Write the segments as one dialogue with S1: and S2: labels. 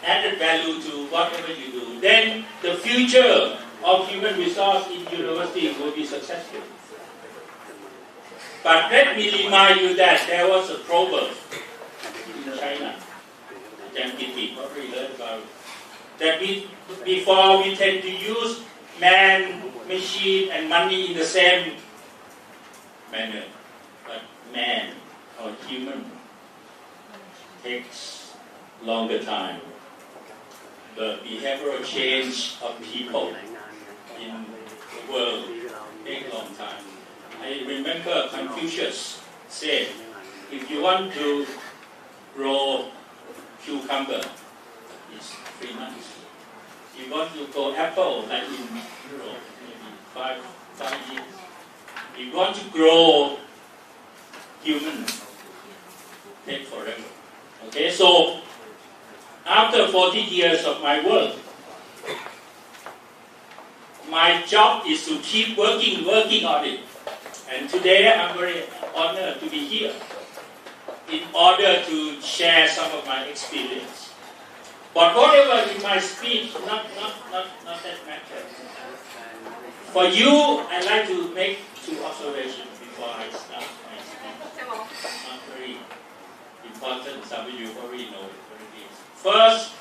S1: added value to whatever you do, then the future of human resource in university will be successful. But let me remind you that there was a proverb in China, Jiang probably heard about it, that before we tend to use man, machine, and money in the same manner, but man or human takes longer time. The behavioral change of people in the world takes a long time. I remember Confucius said, if you want to grow cucumber, it's 3 months. If you want to grow apple, like in Europe, maybe 5 years. If you want to grow human, take forever. Okay, so after 40 years of my work, my job is to keep working on it. And today I'm very honored to be here in order to share some of my experience. But whatever in my speech, not that matter. For you, I'd like to make 2 observations before I start my speech. Not very important, some of you already know what it is. First,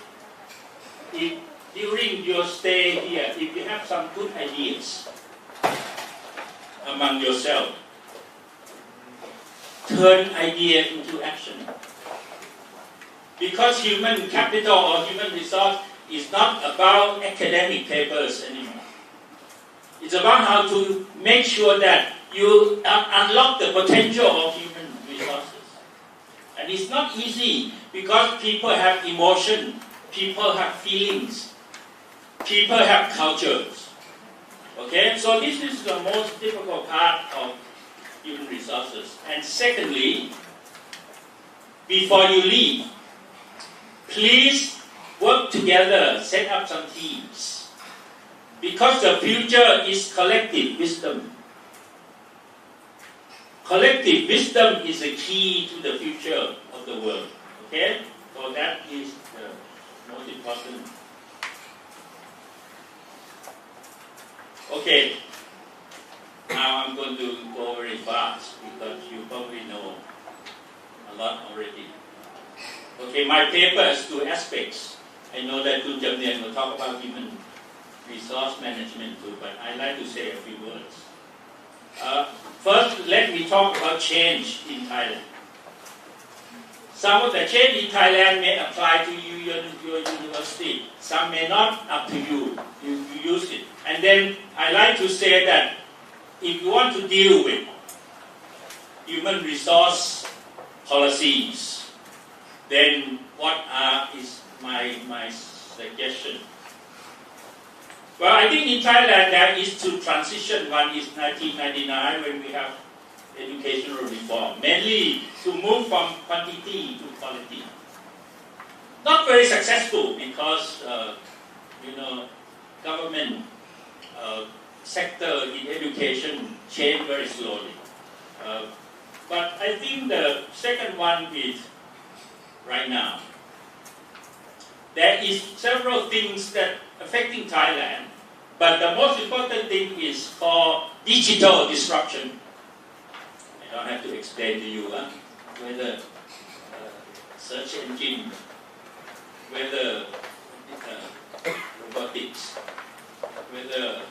S1: during your stay here, if you have some good ideas among yourself, turn idea into action. Because human capital or human resource is not about academic papers anymore. It's about how to make sure that you unlock the potential of human resources. And it's not easy because people have emotion, people have feelings, people have cultures. Okay, so this is the most difficult part of human resources. And secondly, before you leave, please work together, set up some teams. Because the future is collective wisdom. Collective wisdom is the key to the future of the world. Okay? So that is the most important. Okay. Now I'm going to go very fast because you probably know a lot already. Okay, my paper has 2 aspects. I know that Kun Jamnian will talk about human resource management too, but I'd like to say a few words. First, let me talk about change in Thailand. Some of the change in Thailand may apply to you, your university. Some may not, up to you. You use it. And then I like to say that if you want to deal with human resource policies, then what is my suggestion? Well, I think in Thailand there is 2 transitions. One is 1999 when we have educational reform, mainly to move from quantity to quality. Not very successful because, government sector in education changed very slowly. But I think the second one is right now. There is several things that affecting Thailand, but the most important thing is for digital disruption. I don't have to explain to you whether search engine, whether robotics, whether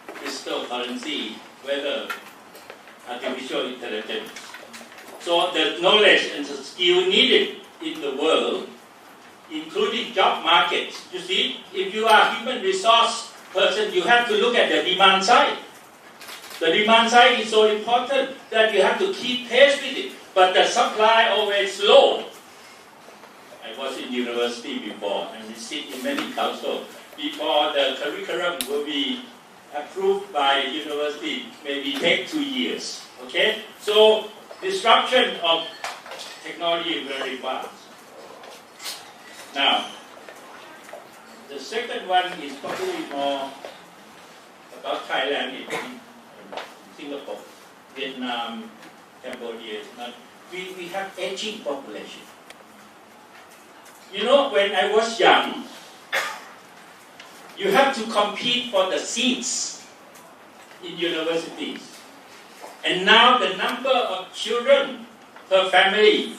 S1: cryptocurrency, whether artificial intelligence. So the knowledge and the skill needed in the world, including job markets. You see, if you are a human resource person, you have to look at the demand side. The demand side is so important that you have to keep pace with it. But the supply always slow. I was in university before, and we sit in many councils. Before the curriculum will be approved by university, maybe take 2 years. Okay? So disruption of technology is very fast. Now, the second one is probably more about Thailand in Singapore, Vietnam, Cambodia. We have aging population. You know, when I was young, you have to compete for the seats in universities. And now the number of children per family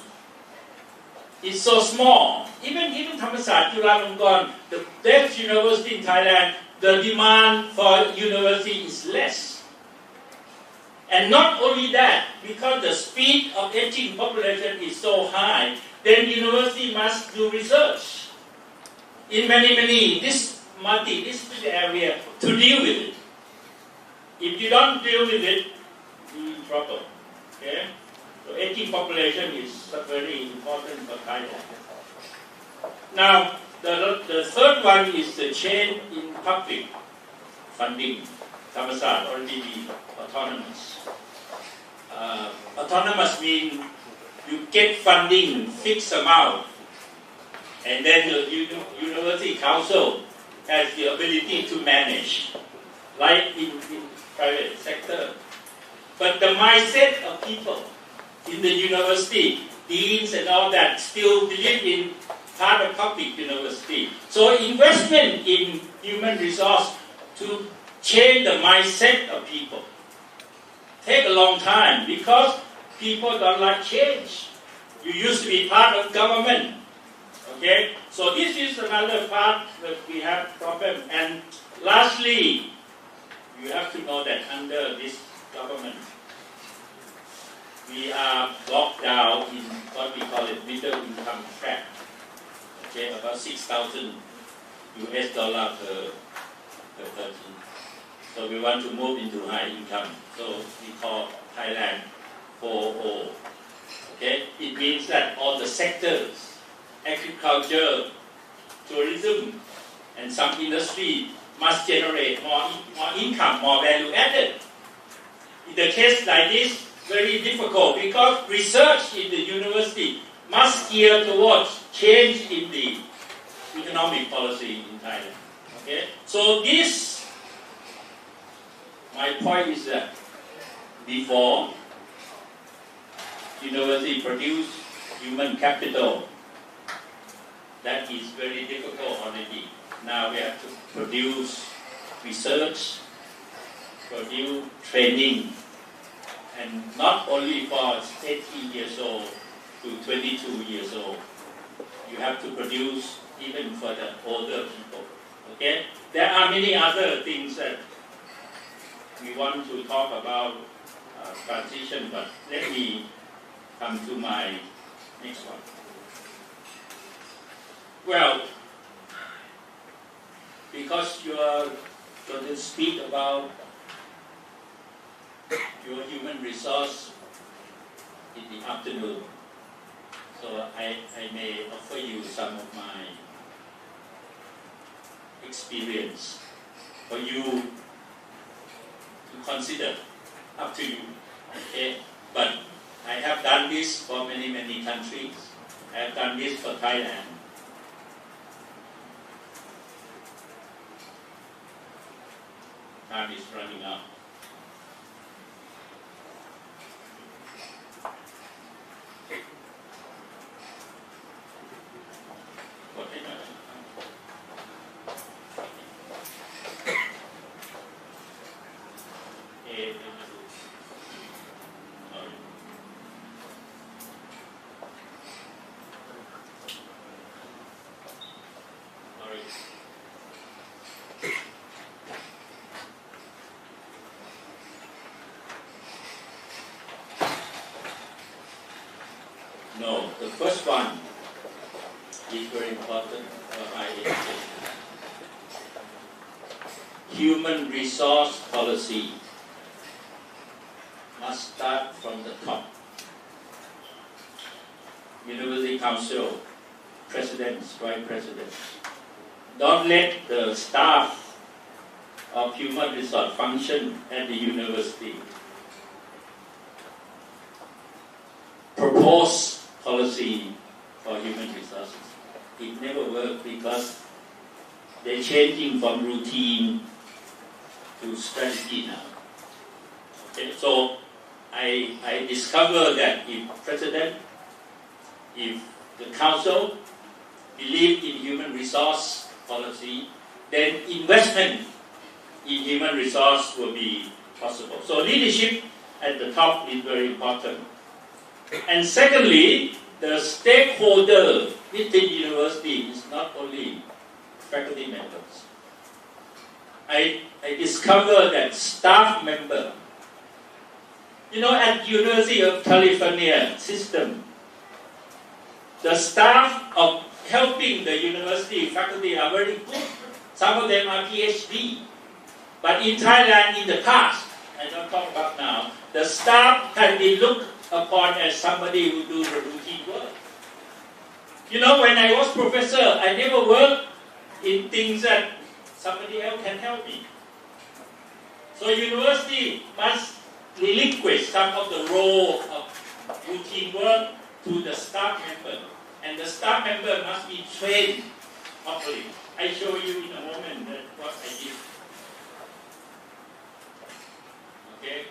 S1: is so small. Even Thammasat, Chulalongkorn, the best university in Thailand, the demand for university is less. And not only that, because the speed of aging population is so high, then university must do research in many this multidisciplinary area to deal with it. If you don't deal with it, you're in trouble. Okay? So aging population is very important for Thailand. Now, the third one is the change in public funding. Thammasat already be autonomous. Autonomous means you get funding fixed amount, and then the university council has the ability to manage, like in private sector. But the mindset of people in the university, deans and all that, still believe in part of public university. So investment in human resource to change the mindset of people take a long time because people don't like change. You used to be part of government. Okay? So this is another part that we have problem. And lastly, you have to know that under this government, we are locked down in what we call it middle income trap. Okay, about 6,000 US dollar per person. So we want to move into high income. So we call Thailand 4O. Okay, it means that all the sectors, agriculture, tourism, and some industry must generate more income, more value added. In the case like this, very difficult because research in the university must gear towards change in the economic policy in Thailand. Okay, so this, my point is that before university produce human capital, that is very difficult already. Now we have to produce research, produce training, and not only for 18 years old to 22 years old. You have to produce even for the older people. Okay? There are many other things that we want to talk about transition, but let me come to my next one. Well, because you are going to speak about your human resource in the afternoon, so I may offer you some of my experience for you to consider. Up to you. Okay? But I have done this for many countries. I have done this for Thailand. Time is running out. No, the first one is very important for higher education. Human resource policy must start from the top. University Council, presidents, vice presidents. Don't let the staff of human resource function at the university propose policy for human resources. It never works because they're changing from routine to strategy now. Okay, so I discovered that if president, if the council believe in human resource policy, then investment in human resource will be possible. So leadership at the top is very important. And secondly, the stakeholder within university is not only faculty members. I discovered that staff member, at University of California system, the staff of helping the university faculty are very good. Some of them are PhD. But in Thailand in the past, I don't talk about now, the staff has been looked upon as somebody who do the routine work. When I was professor, I never worked in things that somebody else can help me. So university must relinquish some of the role of routine work to the staff member. And the staff member must be trained properly. I show you in a moment what I did. Okay?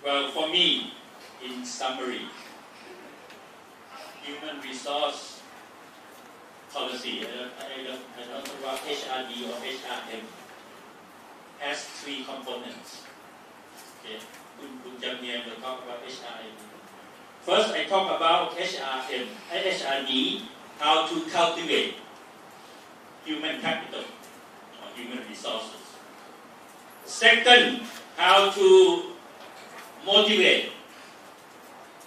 S1: Well, for me, in summary, human resource policy, I don't know about HRD or HRM, has three components. Okay, Kun Jamia will talk about HRM. First, I talk about HRD, how to cultivate human capital or human resources. Second, how to motivate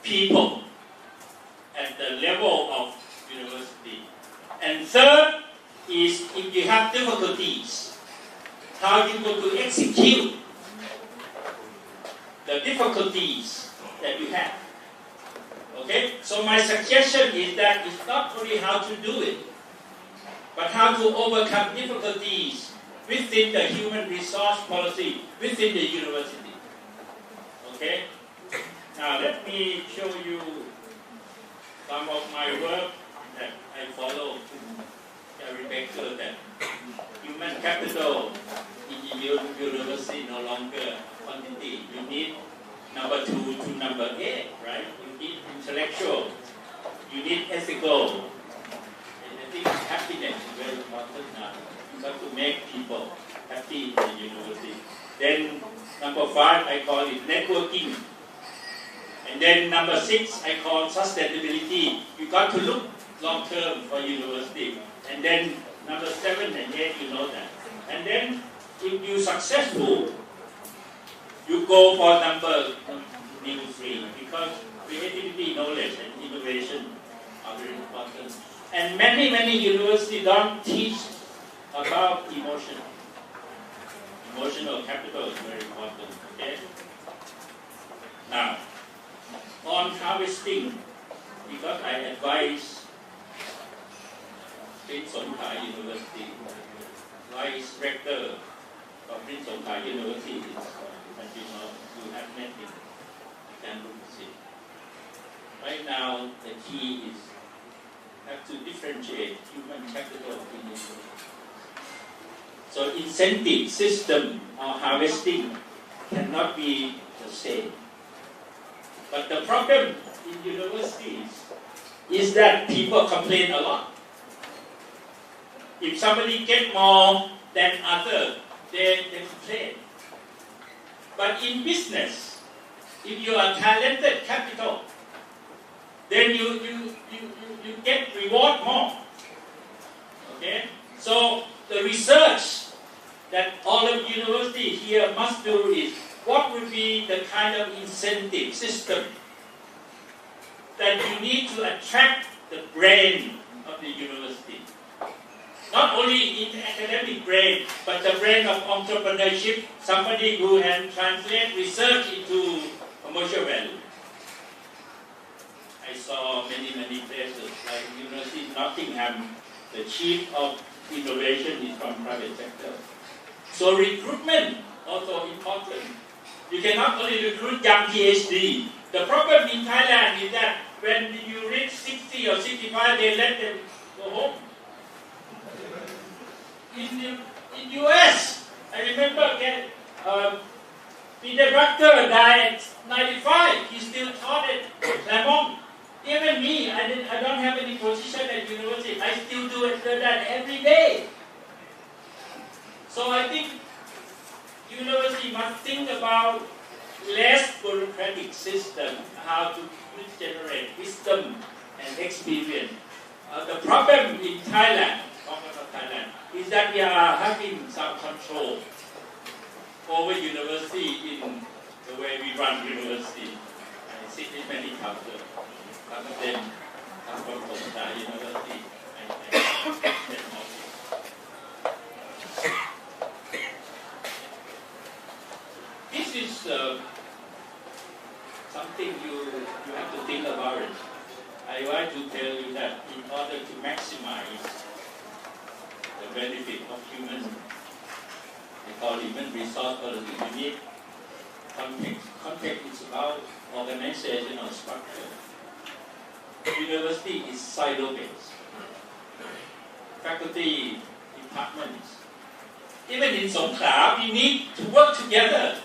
S1: people at the level of university. And third is if you have difficulties, how you go to execute the difficulties that you have. Okay? So my suggestion is that it's not only how to do it, but how to overcome difficulties within the human resource policy, within the university. Okay? Now let me show you some of my work that I follow. Rebecca, that human capital in university no longer quantity. You need number 2 to number 8, right? You need intellectual, you need ethical, and I think happiness is very important now. You have to make people happy in the university. Then number 5, I call it networking. And then number 6, I call sustainability. You got to look long term for university. And then number 7 and 8, you know that. And then if you're successful, you go for number 3, because creativity, knowledge, and innovation are very important. And many universities don't teach about emotion. Emotional capital is very important. Okay. Now, on harvesting, because I advise Prince Songkhla University, Vice Rector of Prince Songkhla University is, as you have met him, see. Right now, the key is have to differentiate human capital in university. So incentive system or harvesting cannot be the same. But the problem in universities is that people complain a lot. If somebody get more than other, they complain. But in business, if you are talented capital, then you get reward more. Okay? So the research that all of university here must do is what would be the kind of incentive system that you need to attract the brain of the university. Not only in the academic brain, but the brain of entrepreneurship, somebody who can translate research into commercial value. I saw many places, like University of Nottingham, the chief of innovation is from private sector. So recruitment also important. You cannot only recruit young PhD. The problem in Thailand is that when you reach 60 or 65, they let them go home. In US, I remember Peter Drucker died at 95. He still taught at Claremont. Even me, I don't have any position at university. I still do that every day. So I think university must think about less bureaucratic system, how to generate wisdom and experience. The problem in Thailand, is that we are having some control over university in the way we run university. I see it many cultures. Some of them come from Thammasat University. This is something you have to think about it. I want to tell you that in order to maximize the benefit of human resource quality, you need context. Context is about organizational structure. University is silo-based. Faculty, departments. Even in Songkhla, we need to work together.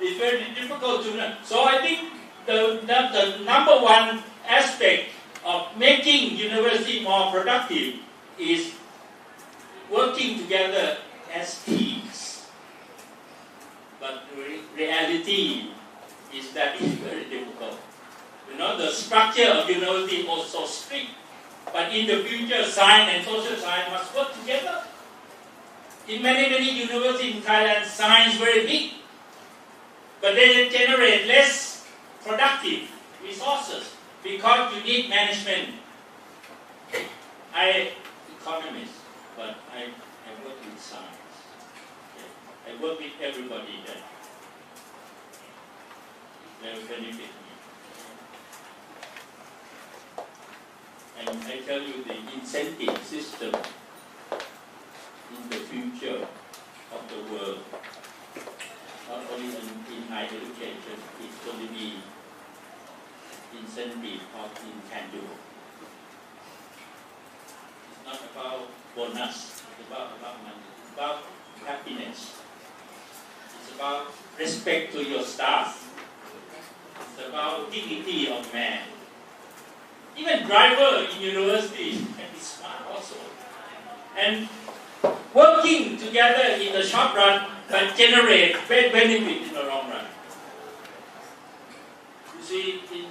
S1: It's very difficult to learn. So I think the number one aspect of making university more productive is working together as teams. But reality is that it's very difficult. The structure of university is also strict. But in the future, science and social science must work together. In many universities in Thailand, science is very big. But they generate less productive resources because you need management. I'm economist, but I work with science. Okay? I work with everybody that will benefit me. And I tell you the incentive system in the future of the world, not only in higher education, it's going to be incentive of intangible. It's not about bonus, it's about money, it's about happiness. It's about respect to your staff. It's about dignity of man. Even driver in university can be smart also. And working together in the short run can generate great benefit in the long run. You see, in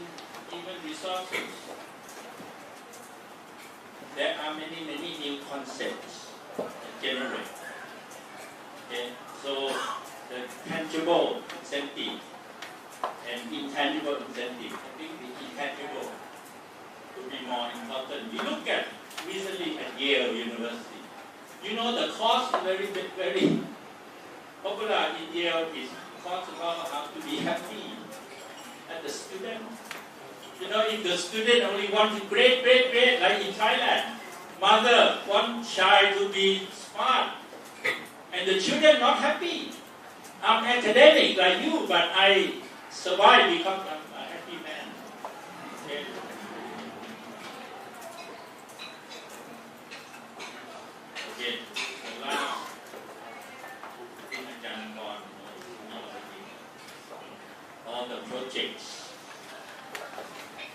S1: human resources, there are many new concepts that generate. Okay? So the tangible incentive and intangible incentive, I think the intangible would be more important. We look at recently at Yale University. The course is very popular in Yale is course about how to be happy as a student. If the student only want to grade, like in Thailand, mother want child to be smart, and the children not happy. I'm academic like you, but I survive because I'm a happy man. Okay. Okay, the last thing I can on all the projects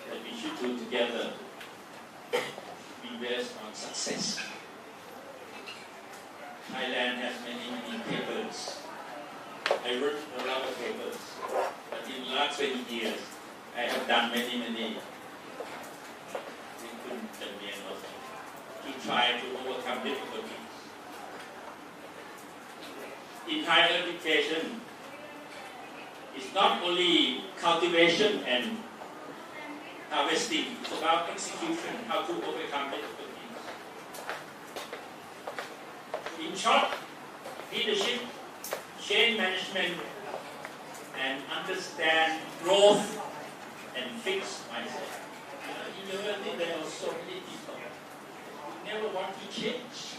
S1: that we should do together be based on success. Thailand has many papers. I wrote a lot of papers, but in the last 20 years, I have done many to try to overcome difficulties. In higher education, it's not only cultivation and harvesting, it's about execution, how to overcome difficulties. In short, leadership, change management, and understand growth and fixed mindset. In university, there are so many people who never want to change.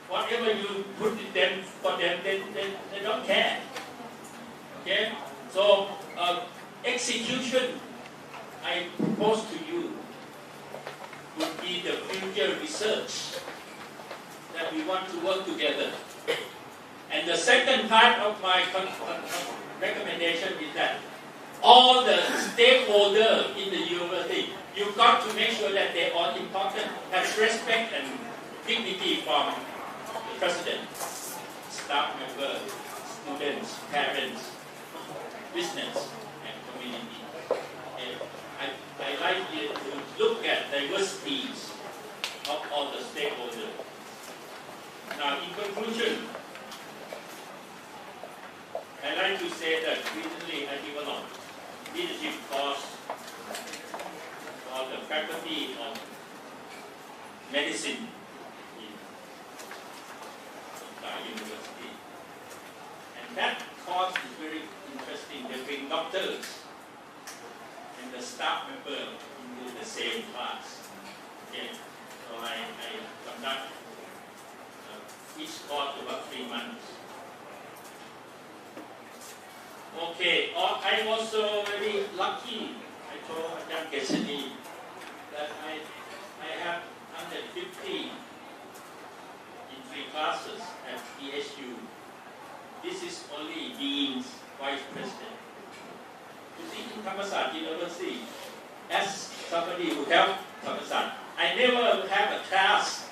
S1: Whatever you put in them for them, they don't care. Okay? So, execution, I propose to you, would be the future research that we want to work together. And the second part of my recommendation is that all the stakeholders in the university, you've got to make sure that they are important, have respect and dignity from the president, staff members, students, parents, business, and community. And I like you to look at diversities of all the stakeholders. Now, in conclusion, I like to say that recently I developed leadership course for the faculty of medicine in our university. And that course is very interesting. They bring doctors and the staff member into the same class. Okay. So I conduct each course about 3 months. Okay, I'm also very lucky. I told Ajahn Kesani that I have 150 in 3 classes at ESU. This is only Dean's Vice President. You see, in Thammasat University, as somebody who helped Thammasat, I never have a class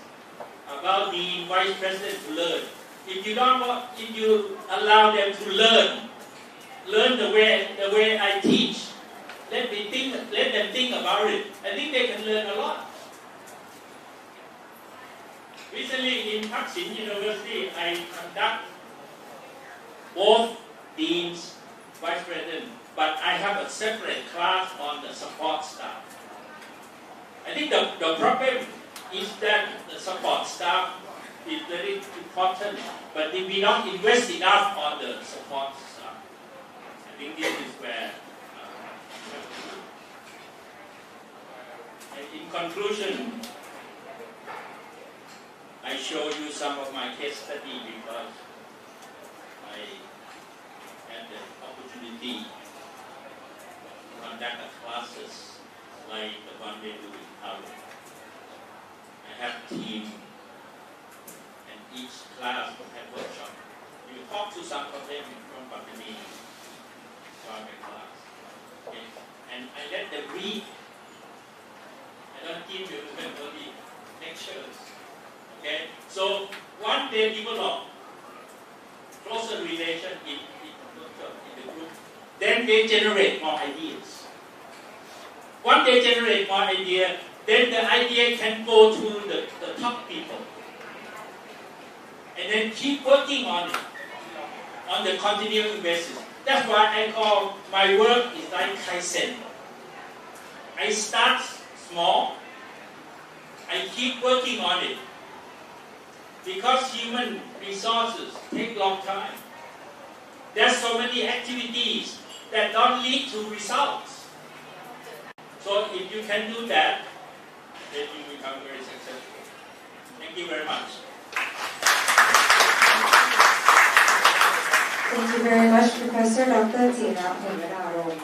S1: about Dean Vice President to learn. If you allow them to learn the way I teach, let them think about it. I think they can learn a lot. Recently in Thaksin University, I conduct both Dean's Vice President, but I have a separate class on the support staff. I think the problem is that the support staff is very important, but if we don't invest enough on the support staff, I think this is where and in conclusion, I show you some of my case study because I had the opportunity to conduct classes like the one they do in Harvard. I have team, and each class will have workshop. You talk to some of them from Botany, private class, okay? And I let them read. I don't give you only lectures, okay? So once they develop closer relation in the group, then they generate more ideas. Once they generate more ideas, then the idea can go to the top people. And then keep working on it on the continuing basis. That's why I call my work is like Kaizen. I start small, I keep working on it. Because human resources take long time. There's so many activities that don't lead to results. So if you can do that, then you become very successful. Thank you very much.
S2: Thank you very much, Professor Dr. Hr4Asia.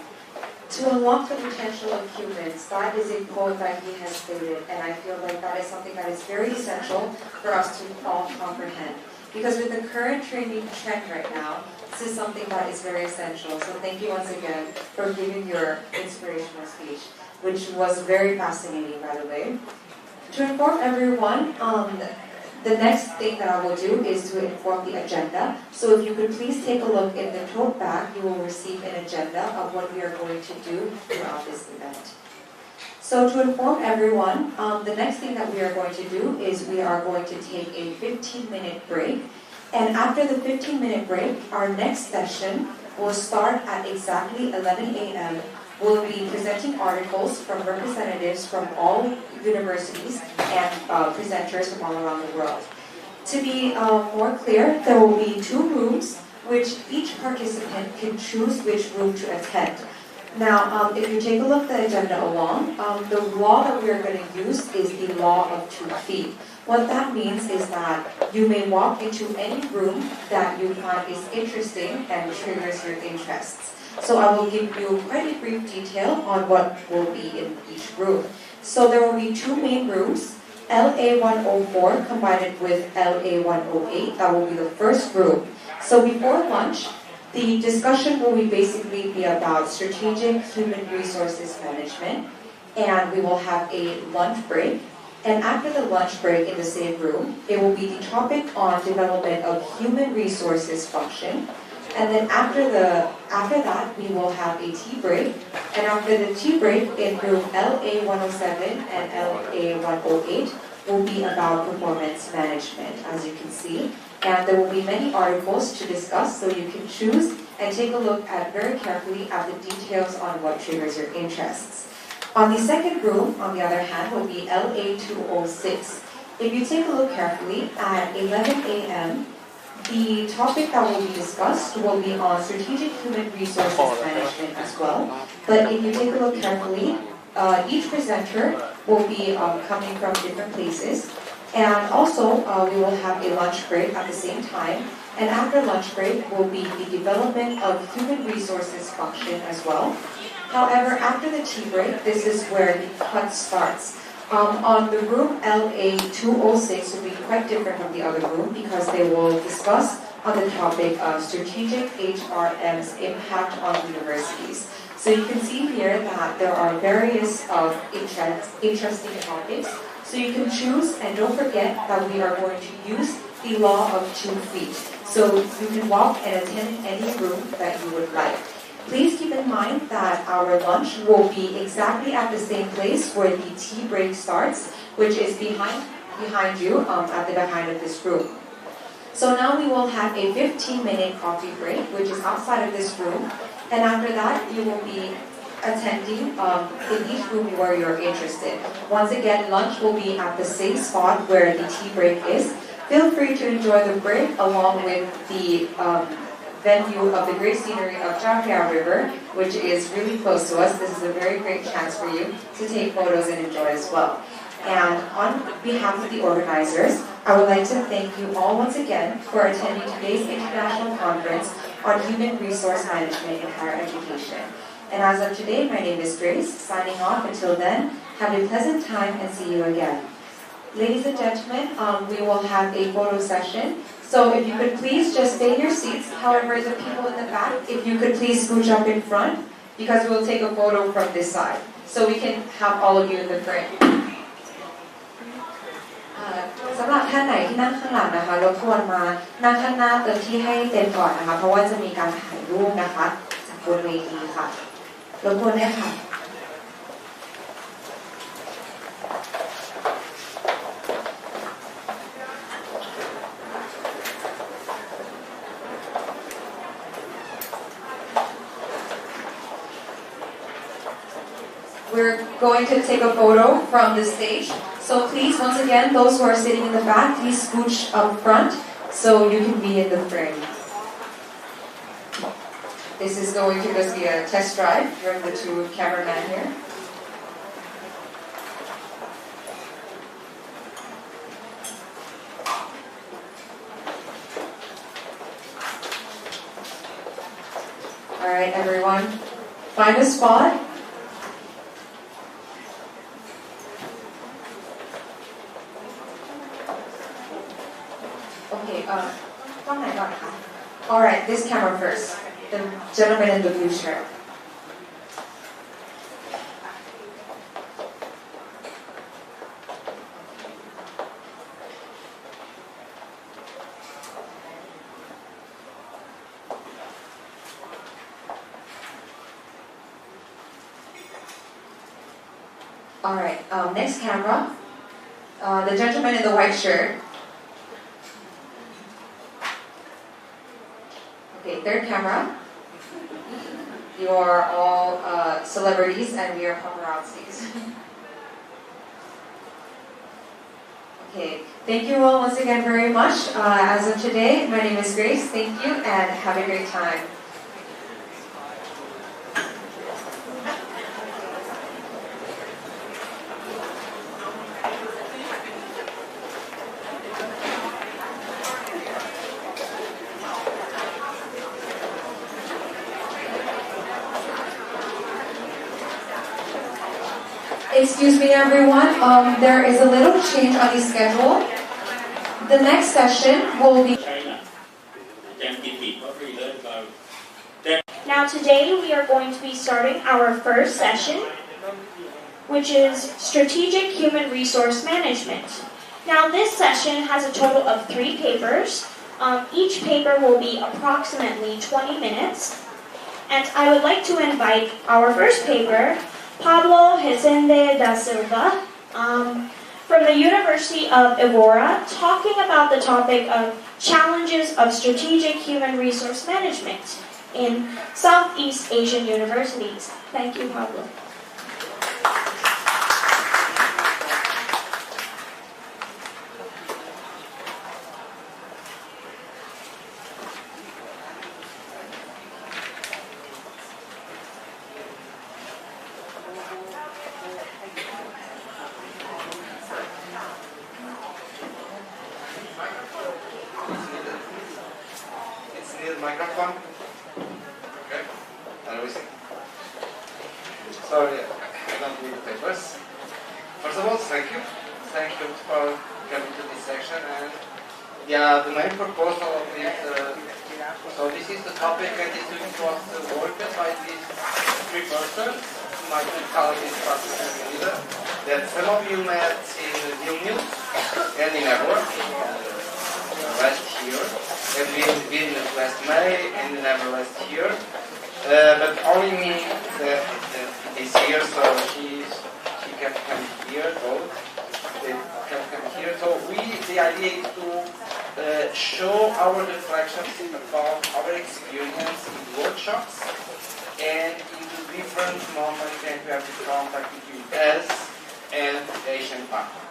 S2: To unlock the potential of humans, that is a quote that he has stated, and I feel like that is something that is very essential for us to all comprehend. Because with the current training trend right now, this is something that is very essential. So thank you once again for giving your inspirational speech, which was very fascinating, by the way. To inform everyone, the next thing that I will do is to inform the agenda. So if you could please take a look in the tote bag, you will receive an agenda of what we are going to do throughout this event. So to inform everyone, the next thing that we are going to do is we are going to take a 15-minute break. And after the 15-minute break, our next session will start at exactly 11 a.m. We'll be presenting articles from representatives from all universities and presenters from all around the world. To be more clear, there will be 2 rooms, which each participant can choose which room to attend. Now, if you take a look at the agenda along, the law that we are going to use is the law of 2 feet. What that means is that you may walk into any room that you find is interesting and triggers your interests. So I will give you quite a brief detail on what will be in each room. So there will be 2 main rooms, LA104 combined with LA108. That will be the first room. So before lunch, The discussion will basically be about strategic human resources management, and we will have a lunch break. And after the lunch break in the same room, it will be the topic on development of human resources function. And then after that, we will have a tea break. And after the tea break in room LA107 and LA108 will be about performance management, as you can see. And there will be many articles to discuss, so you can choose and take a look at very carefully at the details on what triggers your interests. On the second room, on the other hand, will be LA206. If you take a look carefully, at 11 a.m., the topic that will be discussed will be on strategic human resources management as well. But if you take a look carefully, each presenter will be coming from different places. And also, we will have a lunch break at the same time. And after lunch break will be the development of human resources function as well. However, after the tea break, this is where the cut starts. On the room LA206 will be quite different from the other room because they will discuss on the topic of strategic HRM's impact on universities. So you can see here that there are various interesting topics. So you can choose, and don't forget that we are going to use the law of 2 feet. So you can walk and attend any room that you would like. Please keep in mind that our lunch will be exactly at the same place where the tea break starts, which is behind you, at the behind of this room. So now we will have a 15-minute coffee break, which is outside of this room. And after that, you will be attending in each room where you're interested. Once again, lunch will be at the same spot where the tea break is. Feel free to enjoy the break along with the venue of the great scenery of Hr4Asia River, which is really close to us. This is a very great chance for you to take photos and enjoy as well. And on behalf of the organizers, I would like to thank you all once again for attending today's international conference on human resource management in higher education. And as of today, my name is Grace, signing off. Until then, have a pleasant time and see you again. Ladies and gentlemen, we will have a photo session. So if you could please just stay in your seats. However, the people in the back, if you could please scooch up in front, because we'll take a photo from this side. So we can have all of you in the frame. สำหรับท่านไหนที่นั่งข้างหลังนะคะรบกวนมานั่งข้างหน้าเติมที่ให้เต็มก่อนนะคะเพราะว่าจะมีการถ่ายรูปนะคะจากบนเวทีค่ะรบกวนด้วยค่ะ We're going to take a photo from the stage. So please, once again, those who are sitting in the back, please scooch up front so you can be in the frame. This is going to just be a test drive during the two cameramen here. All right, everyone, find a spot. All right, this camera first. The gentleman in the blue shirt. All right, next camera. The gentleman in the white shirt. Okay, third camera. You are all celebrities and we are paparazzis. Okay, thank you all once again very much. As of today, my name is Grace. Thank you and have a great time. Excuse me, everyone. There is a little change on the schedule. The next session will be.
S3: Now today we are going to be starting our first session, which is Strategic Human Resource Management. Now this session has a total of 3 papers. Each paper will be approximately 20 minutes. And I would like to invite our first paper, Pablo Hesende da Silva, from the University of Evora, talking about the topic of challenges of strategic human resource management in Southeast Asian universities. Thank you, Pablo.
S4: Microphone. Okay. Are we seeing? Sorry, I don't need the papers. First of all, thank you. Thank you for coming to this section. And yeah, the main proposal of this. So this is the topic, and this was worked by these 3 persons. My 2 colleagues, partner and leader, that some of you met in Vilnius and in Evora last year. And we been last May and never last year, but only me this year. So she kept coming here. Both they kept coming here. So the idea is to show our reflections about our experience in workshops and in the different moments that we have the contact between us and Asian partners.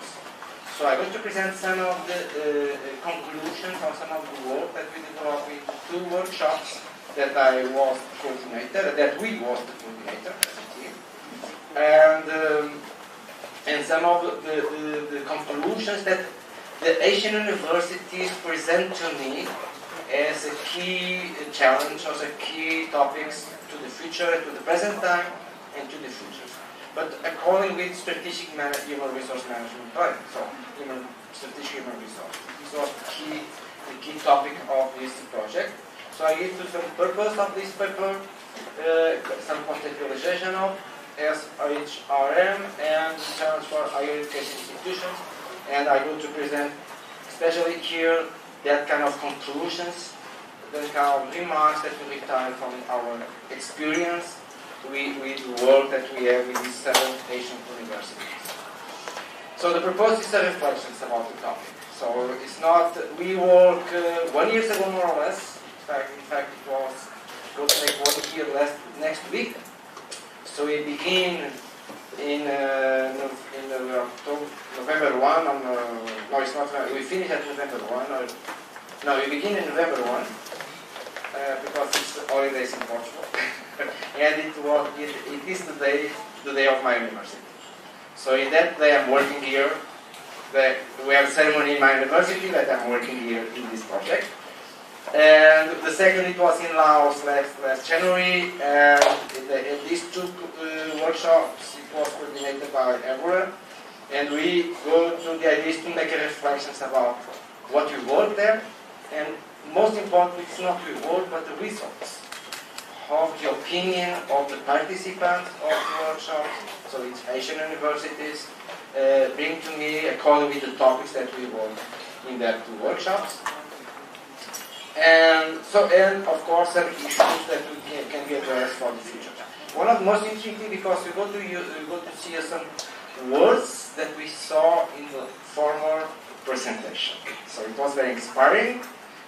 S4: So I'm going to present some of the conclusions or some of the work that we developed in 2 workshops that I was the coordinator, that we was the coordinator as a team, and some of the conclusions that the Asian universities present to me as a key challenge, as a key topics to the future, to the present time, and to the future. But according with strategic human resource management plan, so strategic human resource. This was the key topic of this project. So I give you some purpose of this paper, some contextualization of Hr4Asia and the challenge for higher education institutions, and I go to present, especially here, that kind of conclusions, that kind of remarks that we retire from our experience with the work that we have with these 7 Asian universities. So the purpose is a reflections about the topic. So it's not, we work 1 year ago more or less. In fact it was going to make 1 year next week. So we begin in November 1. No, it's not. We finish at November 1. No, we begin in November 1 because it's holidays in Portugal. And it is the day of my university. So in that day I'm working here. We have a ceremony in my university that I'm working here in this project. And the second it was in Laos last January. And in these 2 workshops it was coordinated by Evora. And we go to the idea is to make reflections about what we work there. And most important, it's not we work but the results of the opinion of the participants of the workshop, so it's Asian universities, bring to me according with the topics that we work in that 2 workshops. And of course some issues that can be addressed for the future. One of the most interesting things, because we go to see some words that we saw in the former presentation. So it was very inspiring,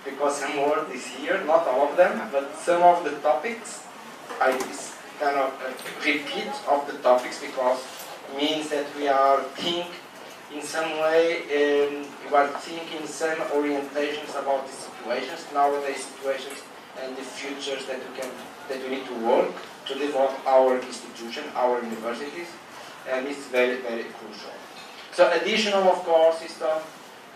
S4: because some word is here, not all of them, but some of the topics, I kind of repeat of the topics because it means that we are think in some way, we are thinking some orientations about the situations, nowadays situations, and the futures that we need to work to develop our institution, our universities, and it's very, very crucial. So additional, of course, is to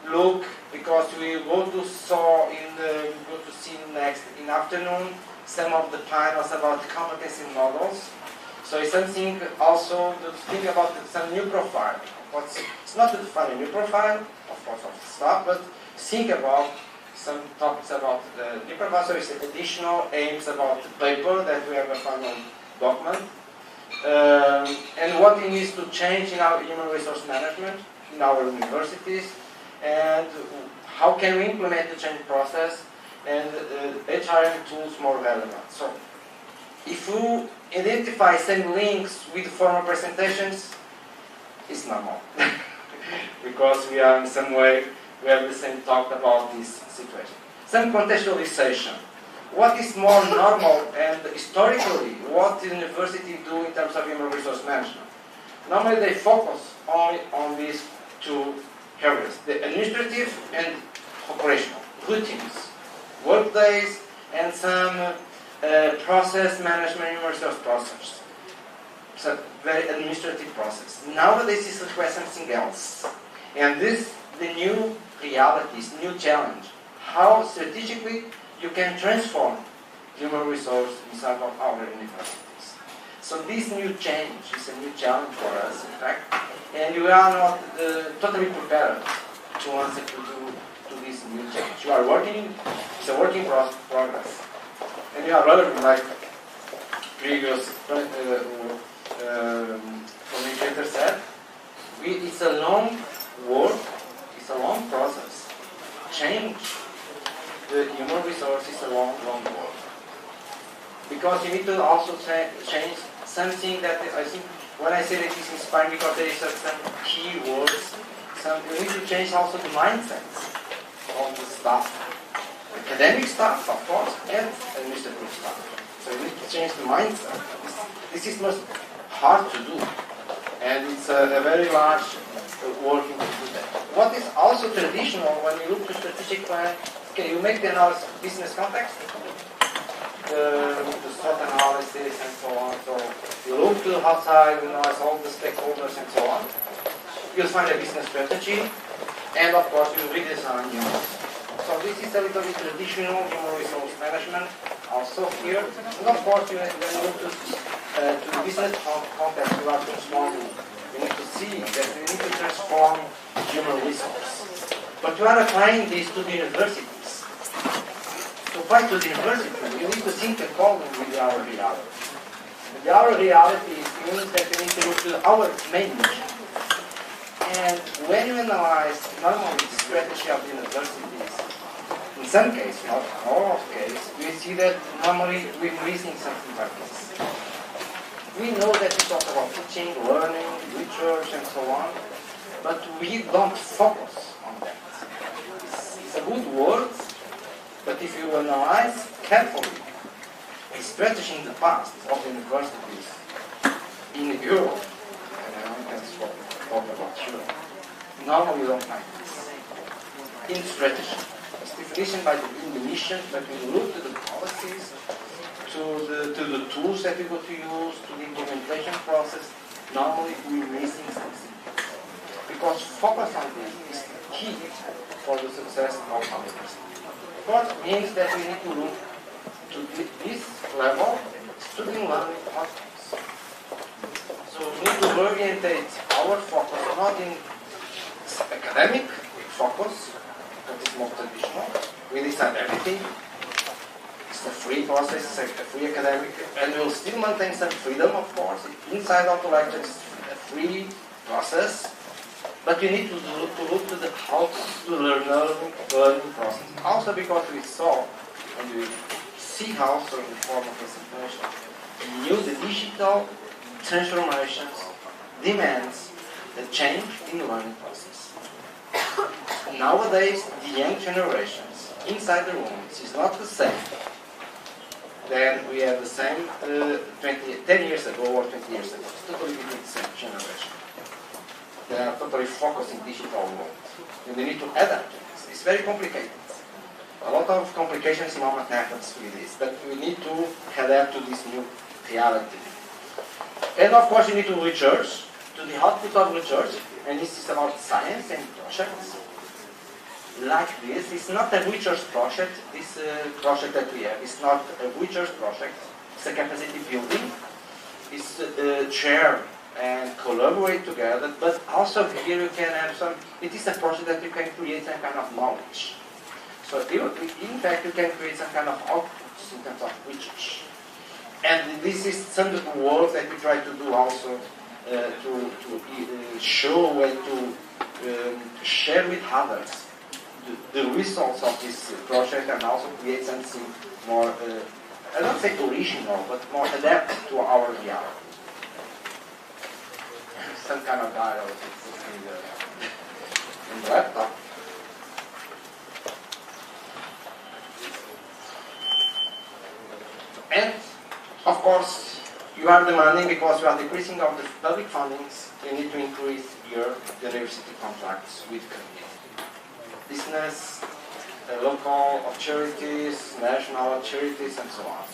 S4: look, because we go to see next in afternoon some of the panels about competency models. So it's something also to think about some new profile. It's not to define a new profile, of course, of stuff, but think about some topics about the EP1, so it's additional aims about the paper that we have a final document. And what it needs to change in our human resource management, in our universities, and how can we implement the change process and HRM tools more relevant. So if you identify some links with former presentations, it's normal. Because we are in some way, we have the same talk about this situation. Some contextualization. What is more normal and historically, what the university do in terms of human resource management? Normally they focus only on these two areas, the administrative and operational, routines, work days, and some process management, human resource process. So very administrative process. Nowadays this requires something else. And this, the new realities, new challenge. How strategically you can transform human resource inside of our universities. So this new change is a new challenge for us, in fact, and we are not totally prepared to answer to this new change. You are working, it's a working progress. And you are learning, like previous communicator said, it's a long work, it's a long process. Change the human resource is a long work. Because you need to also change something that I think, when I say that it's inspiring, because there is some key words, you need to change also the mindsets of the staff. Academic staff, of course, and administrative staff. So you need to change the mindset. This is most hard to do. And it's a very large working to do that. What is also traditional when you look to strategic plan, okay, you make the analysis of business context, the SWOT analysis and so on. So you look to outside, you analyze all the stakeholders and so on. You'll find a business strategy, and of course you redesign your model. So this is a little bit traditional human resource management also here. And of course when you look to the business context, you are transforming. You need to see that you need to transform human resource. But you are applying this to the universities. To apply to the university, you need to think according with our reality. And our reality means that you need to look to our main mission. And when you analyze normally the strategy of the universities, in some cases, not all of cases, we see that normally we're missing something like this. We know that we talk about teaching, learning, research, and so on, but we don't focus on that. It's a good word, but if you analyze carefully the strategy in the past of the universities in Europe, and I don't talk about Europe, normally you don't find this. In strategy, it's definition by the mission, but we look to the policies, to the tools that we go to use, to the implementation process, normally we're missing something. Because focus on this is key for the success of our business. What means that we need to look to this level, student learning outcomes. So we need to orientate our focus not in academic focus, that is more traditional. We decide everything. It's a free process, it's a free academic, and we'll still maintain some freedom, of course. Inside of the lecture, it's a free process, but we need to look to the how to learning process. Also because we saw, and we see also in the form of presentation, the digital transformations demands the change in the learning process. Nowadays, the young generations inside the rooms is not the same. Then we have the same 10 years ago or 20 years ago. It's totally different generation. They are totally focused in digital world. And they need to adapt to this. It's very complicated. A lot of complications in moment happens with this, but we need to adapt to this new reality. And of course you need to research, to the output of research, and this is about science and projects. Like this, it's not a research project, this project that we have, it's not a research project, it's a capacity building, it's share and collaborate together, but also here you can have some, it is a project that you can create some kind of knowledge. So in fact, you can create some kind of outputs in terms of research. And this is some of the work that we try to do also to show and to share with others the results of this project and also create something more, I don't say original, but more adapted to our reality. Some kind of dialogue in the laptop. And of course, you are demanding, because you are decreasing of the public fundings, you need to increase your university contracts with community. Business, local charities, national charities, and so on.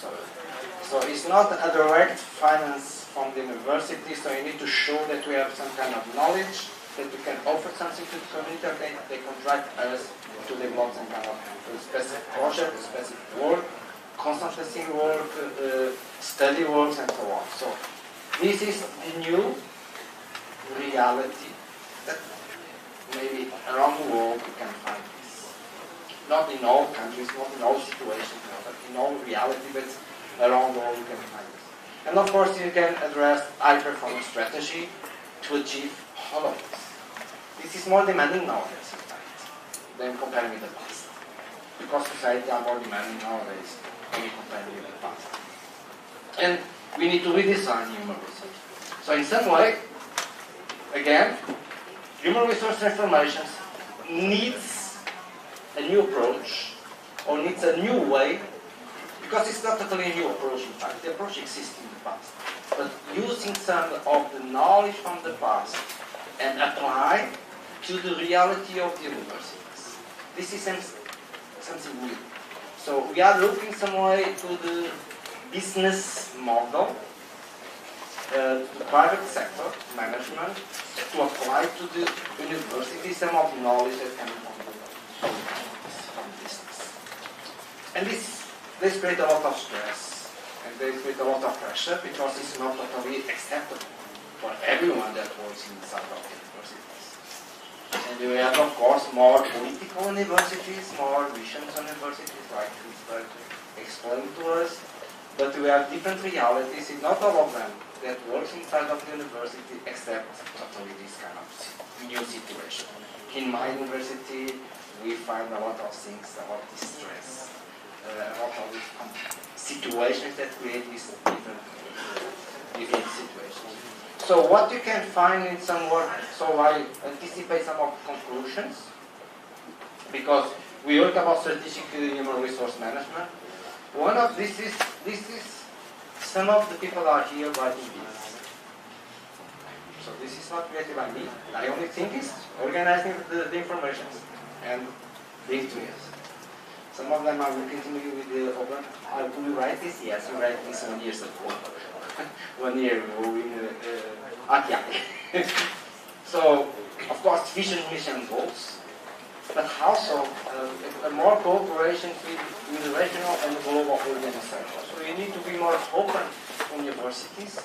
S4: So it's not a direct finance from the university, so you need to show that we have some kind of knowledge, that we can offer something to the community, and they contract us to develop some kind of specific project, specific work, consultancy work, study works, and so on. So this is the new reality that maybe around the world you can find this. Not in all countries, not in all situations, but in all reality, but around the world you can find this. And of course you can address high-performance strategy to achieve all of this. This is more demanding nowadays than comparing with the past. Because society are more demanding nowadays when you compare with the past. And we need to redesign human resources. So in some way, again, human resource transformations needs a new approach, or needs a new way, because it's not totally a new approach in fact. The approach exists in the past. But using some of the knowledge from the past and apply to the reality of the universities. This is something new. So we are looking some way to the business model, to the private sector management, to apply to the university some of the knowledge that comes from business. And this creates a lot of stress, and they create a lot of pressure, because it's not totally acceptable for everyone that works inside of the universities. And we have, of course, more political universities, more visions universities, like Pittsburgh explained to us. But we have different realities in not all of them that works inside of the university, except totally this kind of new situation. In my university, we find a lot of things, a lot of distress, a lot of situations that create these different situations. So what you can find in some work, so I anticipate some of the conclusions, because we work about strategic human resource management. One of this is some of the people are here writing this. So this is not created by me. The only thing is organizing the information and bring to us. Some of them are looking to me with the open. Do we write this? Yes, we write this 1 year ago. 1 year ago in API. So, of course, vision, mission, goals, but also a more cooperation with the regional and the global organizations. So you need to be more open universities,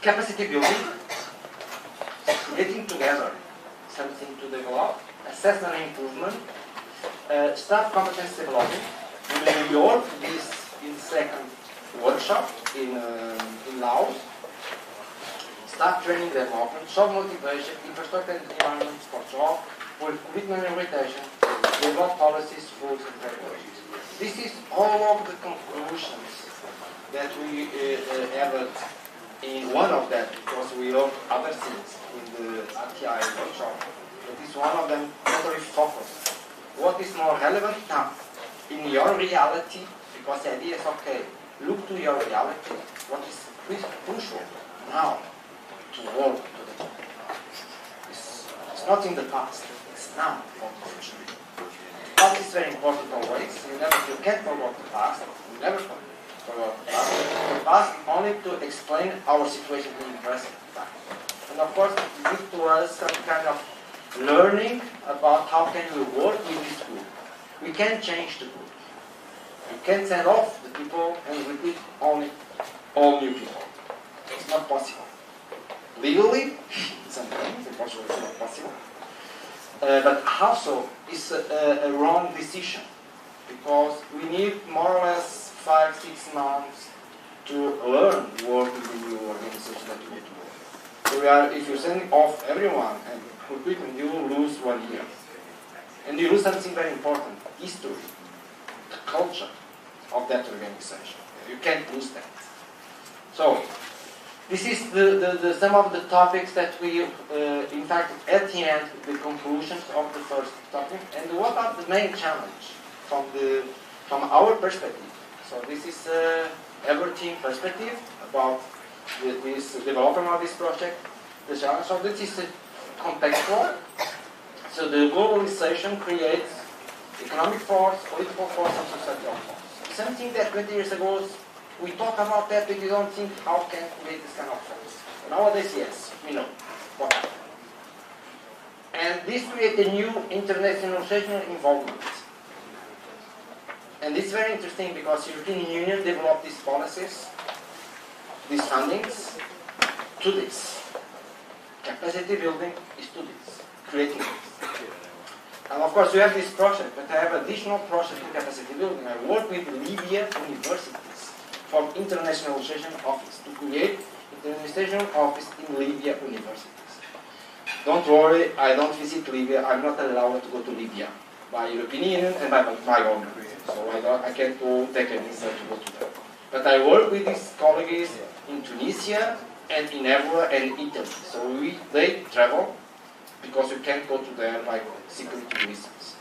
S4: capacity building, getting together, something to develop, assessment and improvement, staff competence development. In New York, this in the second workshop in Laos. Staff training development, job motivation, infrastructure and environment for job, with commitment and orientation, develop policies, rules and technologies. This is all of the conclusions that we have in one of them, because we learned other things in the RTI workshop. But this one of them totally focused. What is more relevant now in your reality, because the idea is, okay, look to your reality, what is crucial now to work to the top. It's not in the past, it's now for the future. Past is very important always. You can't forget the past, you never forget the past. The past only to explain our situation in the present time. And of course, it gives to us some kind of learning about how can we work with this group. We can't change the group. We can't send off the people and recruit only all new people. It's not possible. Legally, sometimes in Portugal it's not possible. But also, is a wrong decision, because we need more or less 5-6 months to learn work in the new organization that we need to work. So if you're sending off everyone and recruitment, you will lose 1 year. And you lose something very important, history, the culture of that organization. You can't lose that. So, this is some of the topics that we, in fact, at the end, the conclusions of the first topic, and what are the main challenge from our perspective. So this is every team perspective about this development of this project, the challenge. So this is contextual. So the globalization creates economic force, political force, and societal force. Something that 20 years ago we talk about that, but you don't think how can create this kind of force. Nowadays, yes, we know what happened. And this creates a new internationalization involvement. And it's very interesting because the European Union developed these policies, these fundings, to this. Capacity building is to this, creating this. And of course, we have this project, but I have additional project in capacity building. I work with Libya universities from internationalization office to create internationalization office in Libya universities. Don't worry, I don't visit Libya. I'm not allowed to go to Libya by European Union and by my government. So I can't go take a visa to go to there. But I work with these colleagues in Tunisia and in Hr4Asia and Italy. So they travel because you can't go to there by security reasons.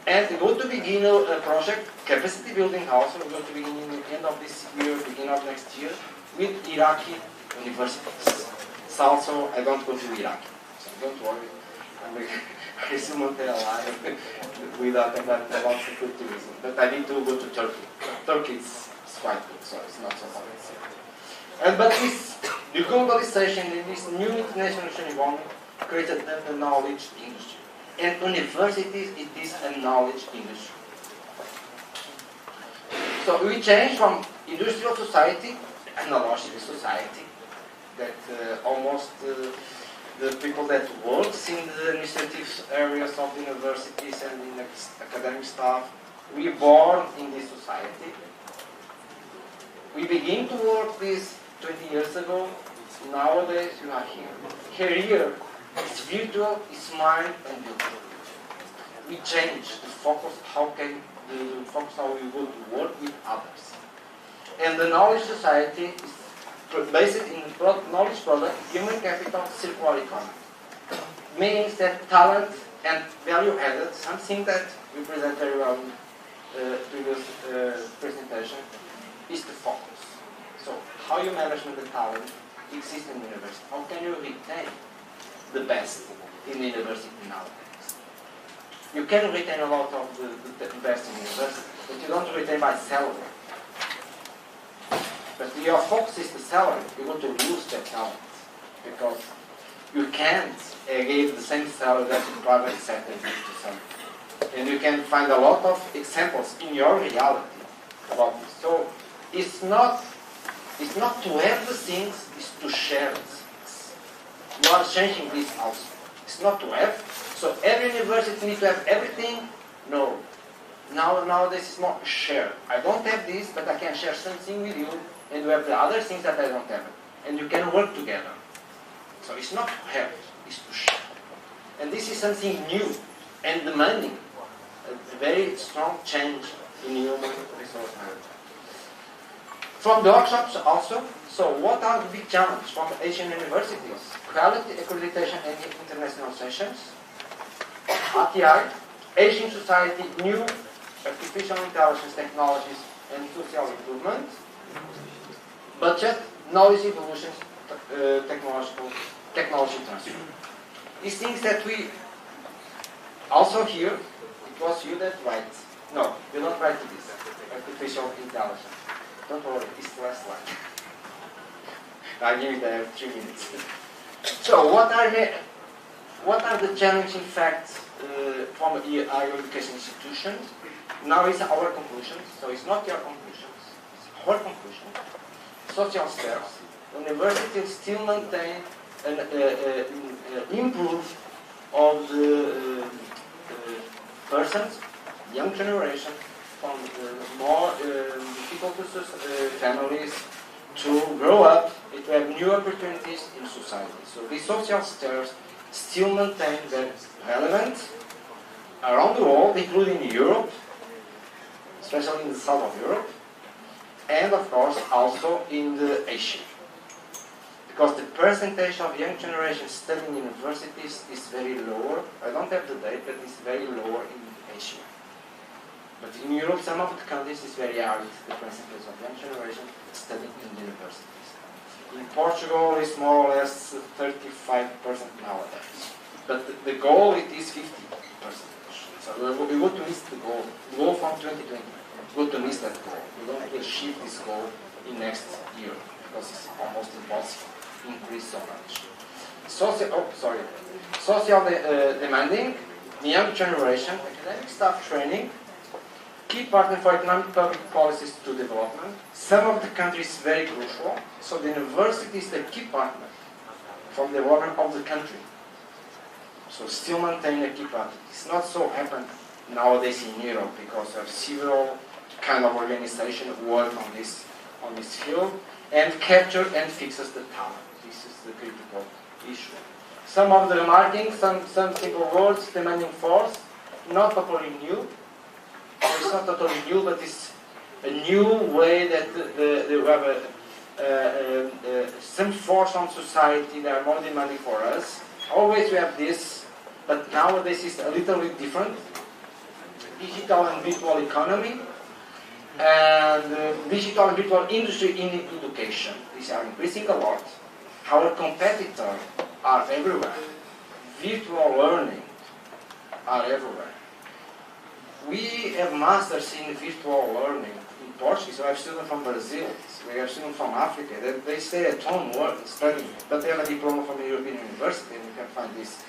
S4: And we're going to begin a project, capacity building also, we're going to begin in the end of this year, beginning of next year, with Iraqi universities. So also, I don't go to Iraq, so don't worry. I still not alive without about security reasons. But I need to go to Turkey. Turkey is quite good, so it's not so hard. But this new globalization and this new international environment created the knowledge industry. And universities, it is a knowledge industry. So we change from industrial society to analogical society, that almost the people that work in the administrative areas of the universities and in the academic staff, we are born in this society. We begin to work this 20 years ago. Nowadays, you are here. Here, it's virtual, it's mind and virtual. We change the focus, how we will work with others. And the knowledge society is based in knowledge product, human capital, circular economy. Means that talent and value added, something that we present very well in the previous presentation, is the focus. So how you manage the talent exists in the university. How can you retain the best in the university nowadays? You can retain a lot of the best in the university, but you don't retain by salary. But your focus is the salary. You're going to lose that talent because you can't give the same salary that the private sector gives to salary. And you can find a lot of examples in your reality about this. So it's not to have the things, it's to share the things. You are changing this also. It's not to have. So every university needs to have everything? No. Nowadays it's more share. I don't have this, but I can share something with you, and you have the other things that I don't have. And you can work together. So it's not to have, it's to share. And this is something new and demanding. A very strong change in human resource management. From the workshops also, so what are the big challenges from Asian universities? Quality, accreditation, and international sessions. RTI, Asian society, new artificial intelligence technologies and social improvement. Budget, knowledge evolution, technology transfer. These things that we also hear, it was you that write. No, we don't write this. Artificial intelligence. Don't worry, it's the last slide. I'll give you the 3 minutes. So what are the challenging facts from our education institutions? Now it's our conclusions, so it's not your conclusions, it's our conclusions. Social steps. Universities still maintain and improve of the
S5: 50%, young generation from more difficult families to grow up and to have new opportunities in society. So these social stairs still maintain their relevance around the world, including Europe, especially in the south of Europe, and of course also in the Asia. Because the percentage of young generation studying in universities is very lower. I don't have the data, but it's very lower in Asia. But in Europe, some of the countries is very high, the percentage of young generation studying in universities. In Portugal, it's more or less 35% nowadays. But the goal, it is 50%. So we want to miss the goal from 2020. We want to miss that goal. We want to achieve this goal in next year, because it's almost impossible to increase so much. Social demanding, the young generation, academic staff training, key partner for economic public policies to development. Some of the countries very crucial, so the university is the key partner for the development of the country. So still maintain a key partner. It's not so happen nowadays in Europe because of several kind of organization work on this field and capture and fixes the talent. This is the critical issue. Some of the remarking, some simple words, demanding force, not totally new. It's not totally new, but it's a new way that we have some force on society that are more demanding for us. Always we have this, but nowadays it's a little bit different. Digital and virtual economy, and digital and virtual industry in education. These are increasing a lot. Our competitors are everywhere. Virtual learning are everywhere. We have masters in virtual learning in Portuguese. We have students from Brazil. We have students from Africa. They stay at home studying, but they have a diploma from a European university, and you can find this.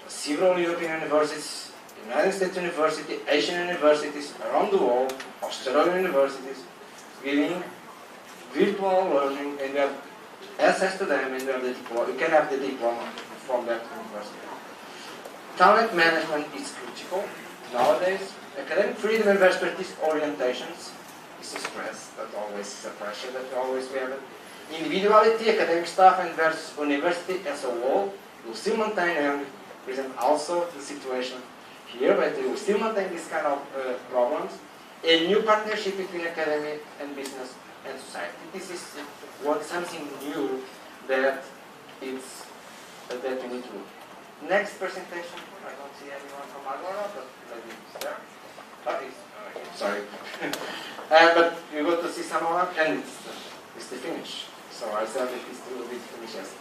S5: Several European universities, United States University, Asian universities around the world, Australian universities, giving virtual learning, and you have access to them, and you have the diploma. You can have the diploma from that university. Talent management is critical nowadays. Academic freedom and expertise orientations is a stress that always is a pressure that we have. Individuality, academic staff, and versus university as a whole will still maintain and present also the situation here, but we will still maintain this kind of problems. A new partnership between academy and business and society. This is something new that we need to do. Next presentation, I don't see anyone from Agora, but maybe it's there. Sorry. But you're going to see some of them, and it's the finish. So I said it is still a bit finishes.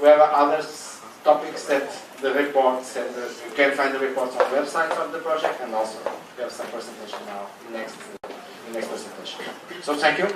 S5: We have other topics that the reports, and you can find the reports on the website of the project, and also we have some presentation now in next presentation. So thank you.